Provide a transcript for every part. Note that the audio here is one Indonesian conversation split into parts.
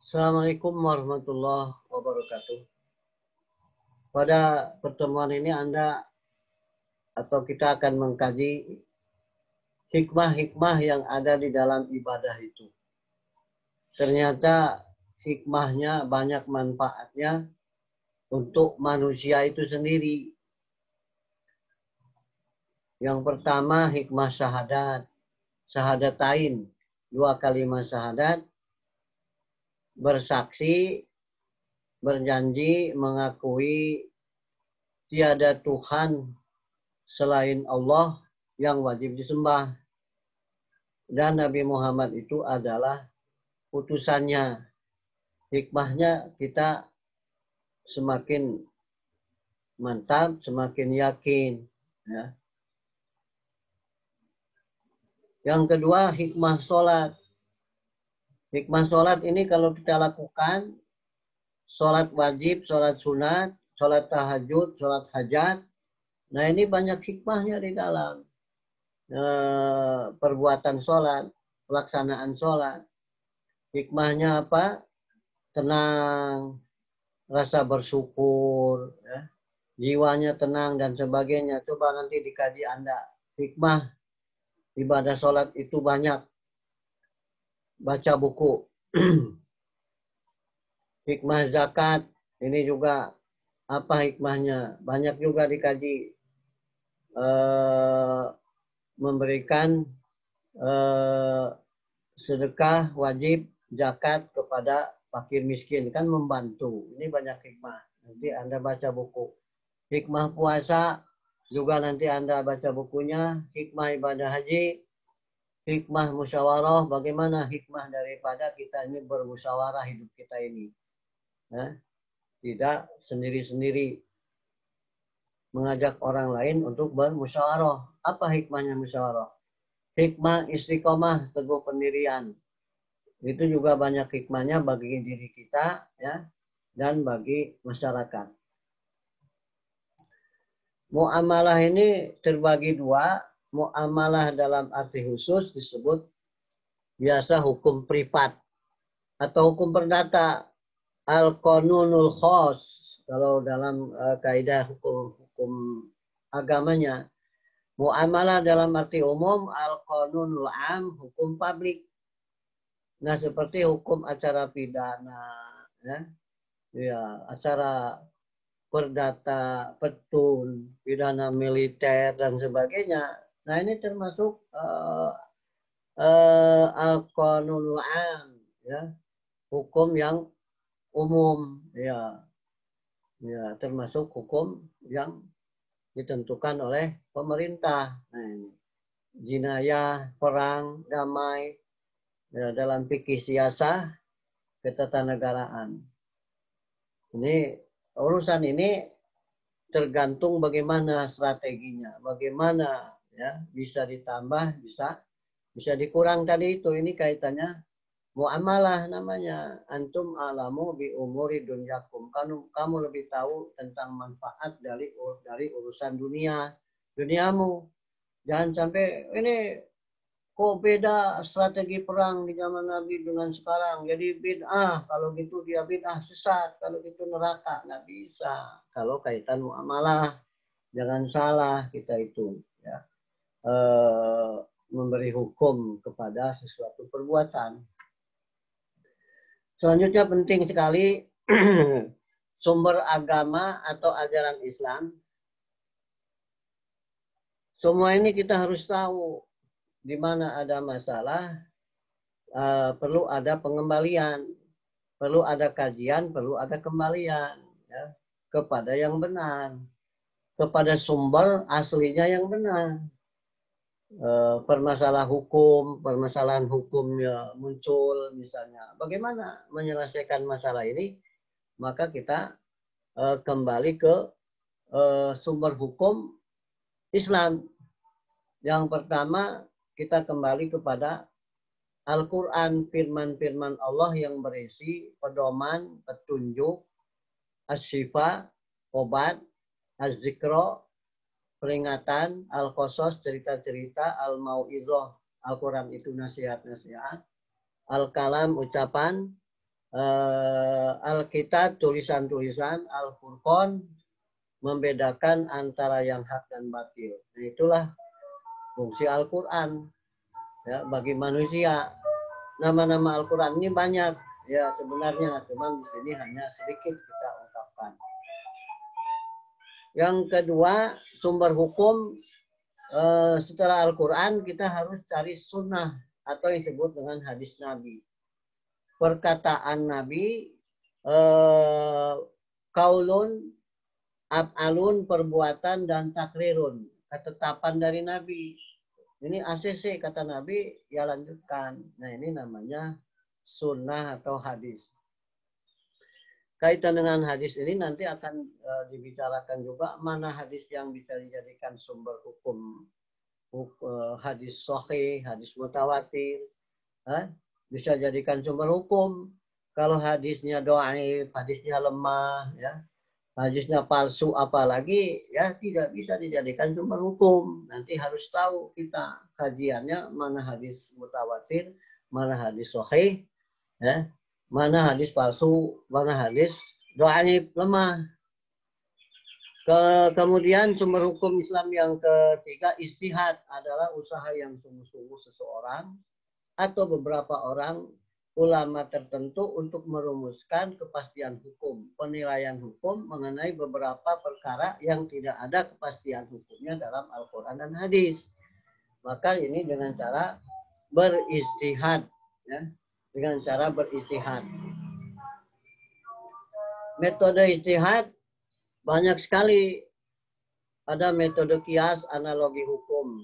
Assalamualaikum warahmatullahi wabarakatuh. Pada pertemuan ini kita akan mengkaji hikmah-hikmah yang ada di dalam ibadah itu. Ternyata hikmahnya banyak manfaatnya untuk manusia itu sendiri. Yang pertama hikmah syahadat. Syahadatain, 2 kalimat syahadat. Bersaksi, berjanji, mengakui tiada Tuhan selain Allah yang wajib disembah. Dan Nabi Muhammad itu adalah utusannya. Hikmahnya kita semakin mantap, semakin yakin. Ya. Yang kedua, hikmah sholat. Hikmah sholat ini kalau kita lakukan, sholat wajib, sholat sunat, sholat tahajud, sholat hajat. Nah ini banyak hikmahnya di dalam perbuatan sholat, pelaksanaan sholat. Hikmahnya apa? Tenang, rasa bersyukur, ya. Jiwanya tenang dan sebagainya. Coba nanti dikaji Anda. Hikmah ibadah sholat itu banyak. Baca buku. Hikmah zakat, ini juga apa hikmahnya? Banyak juga dikaji. Memberikan sedekah wajib zakat kepada fakir miskin, kan membantu. Ini banyak hikmah. Nanti Anda baca buku. Hikmah puasa juga nanti Anda baca bukunya. Hikmah ibadah haji, hikmah musyawarah, bagaimana hikmah daripada kita ini bermusyawarah hidup kita ini. Ya, tidak sendiri-sendiri, mengajak orang lain untuk bermusyawarah. Apa hikmahnya musyawarah? Hikmah istiqomah, teguh pendirian. Itu juga banyak hikmahnya bagi diri kita, ya, dan bagi masyarakat. Muamalah ini terbagi dua. Muamalah dalam arti khusus disebut biasa hukum privat atau hukum perdata, al-qanunul khos kalau dalam kaidah hukum agamanya. Muamalah dalam arti umum, al-qanunul am, hukum publik. Nah, seperti hukum acara pidana, ya, acara perdata, petun, pidana militer dan sebagainya. Nah, ini termasuk al-qanunul am, ya, hukum yang umum, ya, termasuk hukum yang ditentukan oleh pemerintah. Nah, ini jinayah, perang, damai, ya, dalam fikih siasah, ketatanegaraan. Ini urusan ini tergantung bagaimana strateginya, bagaimana, ya, bisa ditambah, bisa dikurang tadi itu. Ini kaitannya muamalah namanya. Antum alamu bi umuri dunyakum. Kamu lebih tahu tentang manfaat dari urusan duniamu. Jangan sampai ini kok beda strategi perang di zaman Nabi dengan sekarang. Jadi bid'ah. Kalau gitu dia bid'ah, sesat. Kalau gitu neraka. Nggak bisa. Kalau kaitan muamalah, jangan salah kita itu, ya, memberi hukum kepada sesuatu perbuatan. Selanjutnya penting sekali sumber agama atau ajaran Islam. Semua ini kita harus tahu. Di mana ada masalah, perlu ada pengembalian, perlu ada kajian, perlu ada kembalian, ya, kepada yang benar, kepada sumber aslinya yang benar. Permasalahan hukumnya muncul misalnya. Bagaimana menyelesaikan masalah ini? Maka kita kembali ke sumber hukum Islam. Yang pertama, kita kembali kepada Al-Quran, firman-firman Allah yang berisi pedoman, petunjuk, as-syifa, obat, az-zikro, peringatan, al-qasas, cerita-cerita, al-mau'izah, Al-Quran itu nasihat-nasihat, al-kalam, ucapan, Alkitab, tulisan-tulisan, Al-Furqan, membedakan antara yang hak dan batil. Nah, itulah fungsi Al-Quran ya, bagi manusia. Nama-nama Al-Quran ini banyak ya sebenarnya, cuman di sini hanya sedikit kita ungkapkan. Yang kedua, sumber hukum setelah Al-Quran kita harus cari sunnah atau yang disebut dengan hadis Nabi. Perkataan Nabi, kaulun, af'alun, perbuatan, dan takrirun, ketetapan dari Nabi. Ini ACC kata Nabi, ya lanjutkan. Nah ini namanya sunnah atau hadis. Kaitan dengan hadis ini nanti akan dibicarakan juga mana hadis yang bisa dijadikan sumber hukum. Hadis sahih, hadis mutawatir, bisa jadikan sumber hukum. Kalau hadisnya dhaif, hadisnya lemah, ya, hadisnya palsu apalagi, ya tidak bisa dijadikan sumber hukum. Nanti harus tahu kita kajiannya mana hadis mutawatir, mana hadis sahih, ya, mana hadis palsu, mana hadis dhaif, lemah. Kemudian sumber hukum Islam yang ketiga, ijtihad adalah usaha yang sungguh-sungguh seseorang atau beberapa orang ulama tertentu untuk merumuskan kepastian hukum, penilaian hukum mengenai beberapa perkara yang tidak ada kepastian hukumnya dalam Al-Quran dan hadis. Maka ini dengan cara beristihad, ya, dengan cara beristihad. Metode istihad banyak sekali. Ada metode kias, analogi hukum.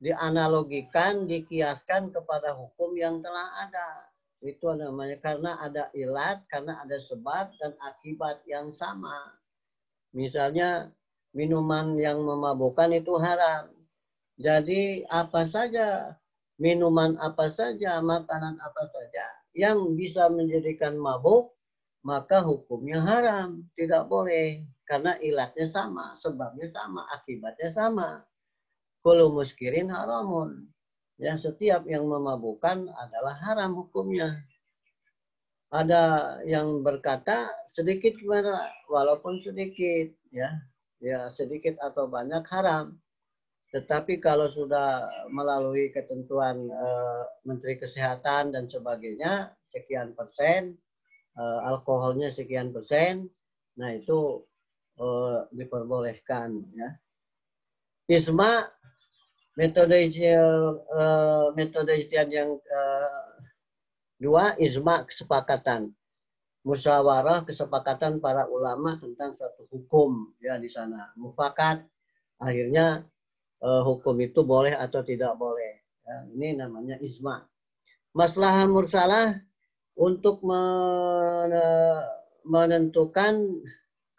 Dianalogikan, dikiaskan kepada hukum yang telah ada. Itu namanya karena ada ilat, karena ada sebab dan akibat yang sama. Misalnya minuman yang memabukkan itu haram. Jadi apa saja, minuman apa saja, makanan apa saja yang bisa menjadikan mabuk, maka hukumnya haram, tidak boleh. Karena ilatnya sama, sebabnya sama, akibatnya sama. Kullu muskirin haramun. Ya, setiap yang memabukkan adalah haram hukumnya. Ada yang berkata sedikit walaupun sedikit, ya, ya sedikit atau banyak haram. Tetapi kalau sudah melalui ketentuan Menteri Kesehatan dan sebagainya, sekian persen, alkoholnya sekian persen, nah itu diperbolehkan. Ya. Isma, metode ijtihad yang dua, ijma, kesepakatan, musyawarah, kesepakatan para ulama tentang satu hukum, ya di sana mufakat, akhirnya hukum itu boleh atau tidak boleh. Ya, ini namanya ijma. Maslahah mursalah untuk menentukan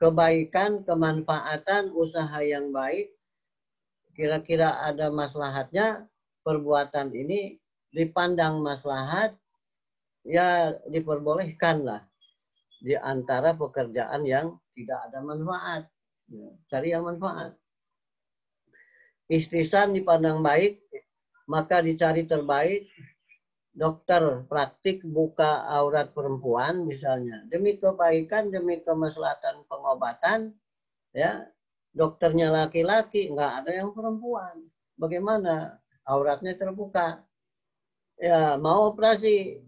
kebaikan, kemanfaatan usaha yang baik, kira-kira ada maslahatnya, perbuatan ini dipandang maslahat, ya diperbolehkan lah di antara pekerjaan yang tidak ada manfaat. Ya, cari yang manfaat. Istisan dipandang baik, maka dicari terbaik. Dokter praktik buka aurat perempuan misalnya, demi kebaikan, demi kemaslahatan pengobatan, ya, dokternya laki-laki, nggak ada yang perempuan. Bagaimana? Auratnya terbuka. Ya, mau operasi.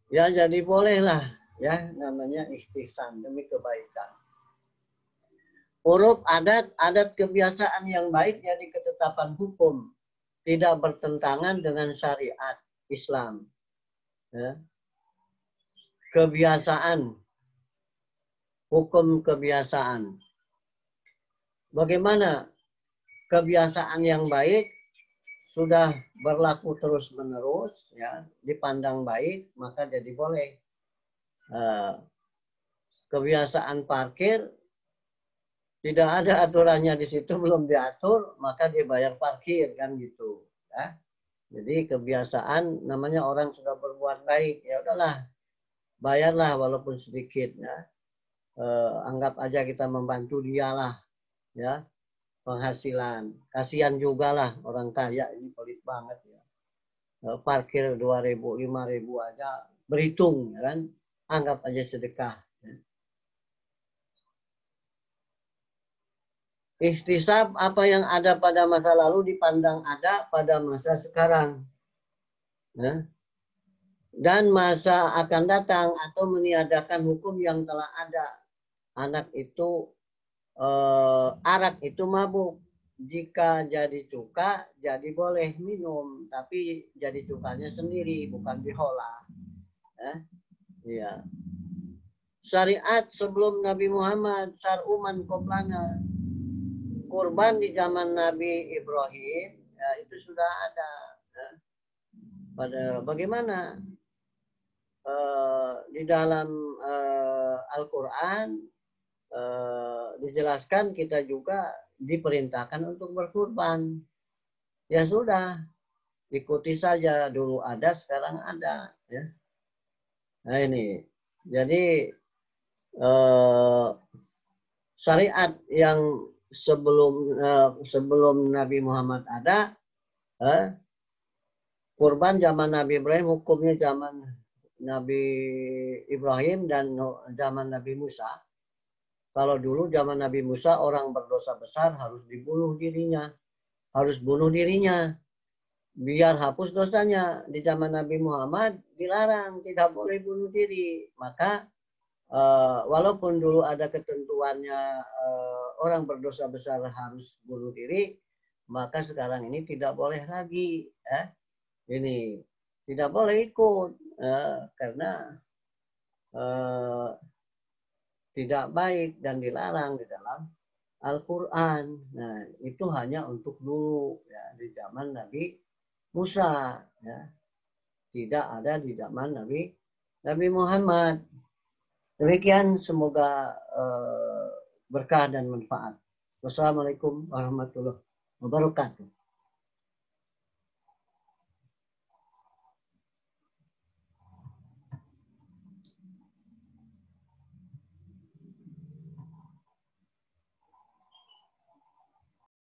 Ya jadi bolehlah. Ya, namanya ihtisan, demi kebaikan. Uruf, adat kebiasaan yang baik jadi ketetapan hukum. Tidak bertentangan dengan syariat Islam. Ya. Kebiasaan. Hukum kebiasaan. Bagaimana kebiasaan yang baik sudah berlaku terus-menerus, ya, dipandang baik, maka jadi boleh. Kebiasaan parkir tidak ada aturannya di situ, belum diatur, maka dia bayar parkir, kan gitu. Ya. Jadi kebiasaan, namanya orang sudah berbuat baik, ya udahlah, bayarlah walaupun sedikit. Ya. Anggap aja kita membantu dialah, ya, penghasilan. Kasihan juga lah orang kaya ini pelit banget ya. Parkir 2.000, 5.000 aja berhitung, kan? Anggap aja sedekah. Ihtisab, apa yang ada pada masa lalu dipandang ada pada masa sekarang. Ya. Dan masa akan datang atau meniadakan hukum yang telah ada. Anak itu, arak itu mabuk. Jika jadi cuka, jadi boleh minum. Tapi jadi cukanya sendiri, bukan diolah. Ya. Syariat sebelum Nabi Muhammad, sar'uman qoblana. Kurban di zaman Nabi Ibrahim, ya, itu sudah ada. Ya. Bagaimana di dalam Al-Quran dijelaskan kita juga diperintahkan untuk berkurban. Ya sudah, ikuti saja, dulu ada, sekarang ada. Ya. Nah ini, jadi syariat yang sebelum Nabi Muhammad ada, kurban zaman Nabi Ibrahim, hukumnya zaman Nabi Ibrahim dan zaman Nabi Musa. Kalau dulu zaman Nabi Musa, orang berdosa besar harus dibunuh dirinya, harus bunuh dirinya biar hapus dosanya. Di zaman Nabi Muhammad dilarang, tidak boleh bunuh diri. Maka walaupun dulu ada ketentuannya orang berdosa besar harus bunuh diri, maka sekarang ini tidak boleh lagi. Ini tidak boleh ikut karena tidak baik dan dilarang di dalam Al-Quran. Nah, itu hanya untuk dulu, ya, di zaman Nabi Musa. Ya. Tidak ada di zaman Nabi Muhammad. Demikian, semoga berkah dan manfaat. Wassalamualaikum warahmatullahi wabarakatuh.